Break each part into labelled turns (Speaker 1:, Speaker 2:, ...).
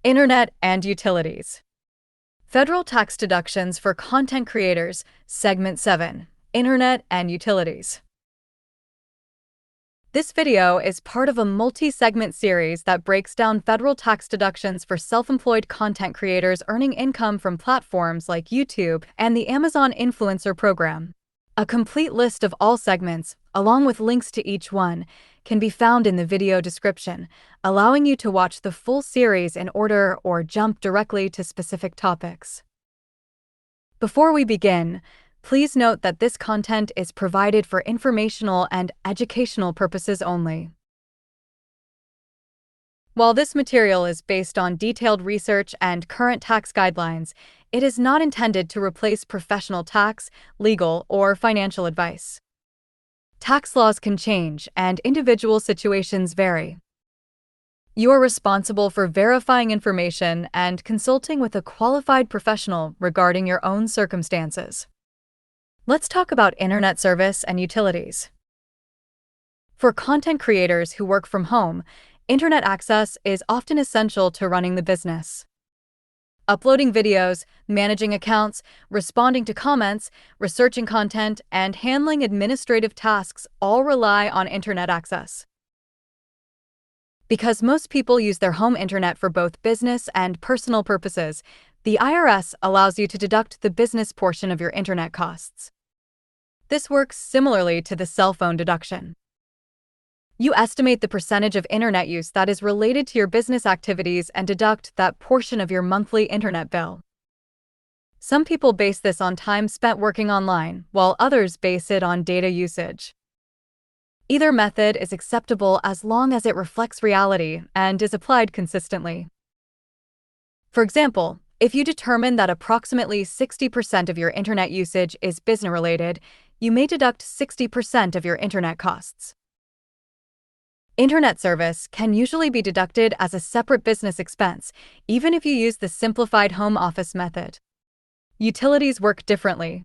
Speaker 1: Internet and Utilities. Federal Tax Deductions for Content Creators, Segment 7, Internet and Utilities. This video is part of a multi-segment series that breaks down federal tax deductions for self-employed content creators earning income from platforms like YouTube and the Amazon Influencer Program. A complete list of all segments, along with links to each one, can be found in the video description, allowing you to watch the full series in order or jump directly to specific topics. Before we begin, please note that this content is provided for informational and educational purposes only. While this material is based on detailed research and current tax guidelines, it is not intended to replace professional tax, legal, or financial advice. Tax laws can change, and individual situations vary. You are responsible for verifying information and consulting with a qualified professional regarding your own circumstances. Let's talk about internet service and utilities. For content creators who work from home, internet access is often essential to running the business. Uploading videos, managing accounts, responding to comments, researching content, and handling administrative tasks all rely on internet access. Because most people use their home internet for both business and personal purposes, the IRS allows you to deduct the business portion of your internet costs. This works similarly to the cell phone deduction. You estimate the percentage of internet use that is related to your business activities and deduct that portion of your monthly internet bill. Some people base this on time spent working online, while others base it on data usage. Either method is acceptable as long as it reflects reality and is applied consistently. For example, if you determine that approximately 60% of your internet usage is business-related, you may deduct 60% of your internet costs. Internet service can usually be deducted as a separate business expense, even if you use the simplified home office method. Utilities work differently.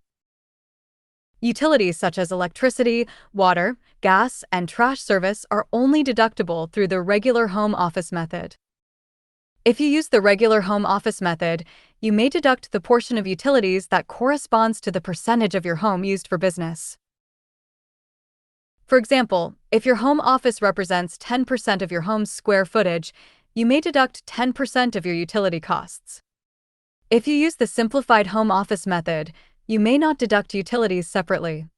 Speaker 1: Utilities such as electricity, water, gas, and trash service are only deductible through the regular home office method. If you use the regular home office method, you may deduct the portion of utilities that corresponds to the percentage of your home used for business. For example, if your home office represents 10% of your home's square footage, you may deduct 10% of your utility costs. If you use the simplified home office method, you may not deduct utilities separately.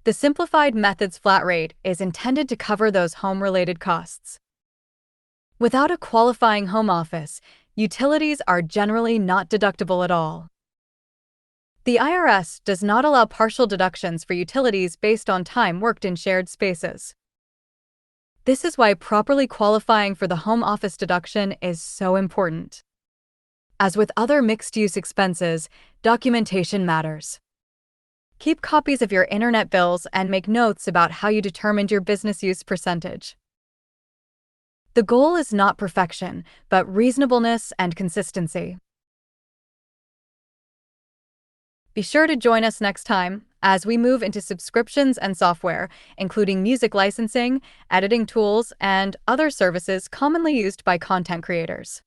Speaker 1: The simplified method's flat rate is intended to cover those home-related costs. Without a qualifying home office, utilities are generally not deductible at all. The IRS does not allow partial deductions for utilities based on time worked in shared spaces. This is why properly qualifying for the home office deduction is so important. As with other mixed-use expenses, documentation matters. Keep copies of your internet bills and make notes about how you determined your business use percentage. The goal is not perfection, but reasonableness and consistency. Be sure to join us next time as we move into subscriptions and software, including music licensing, editing tools, and other services commonly used by content creators.